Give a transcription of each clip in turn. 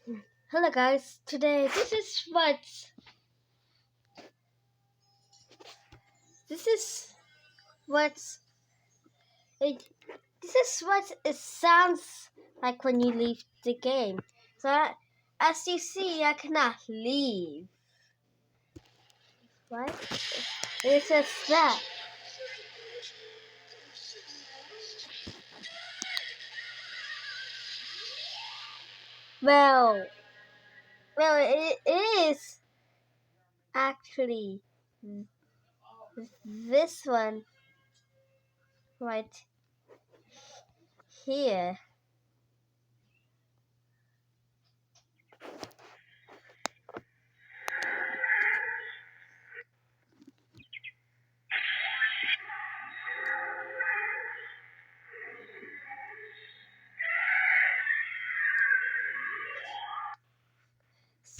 Hello guys, today this is what it this is what it sounds like when you leave the game. As you see, I cannot leave. Right? It says that. Well, it is actually this one right here.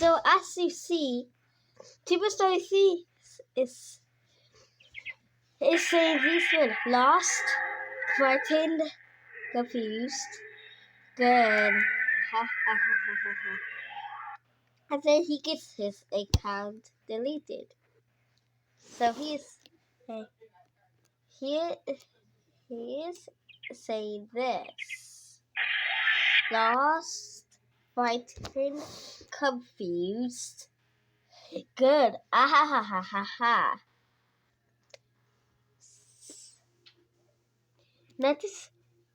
So as you see, Tipo Story 3 is saying he's been lost, frightened, confused, good. And then he gets his account deleted. So uh, here he is saying this. Lost, frightened, confused, good. Ha. That is,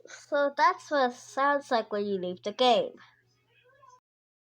so that's what it sounds like when you leave the game.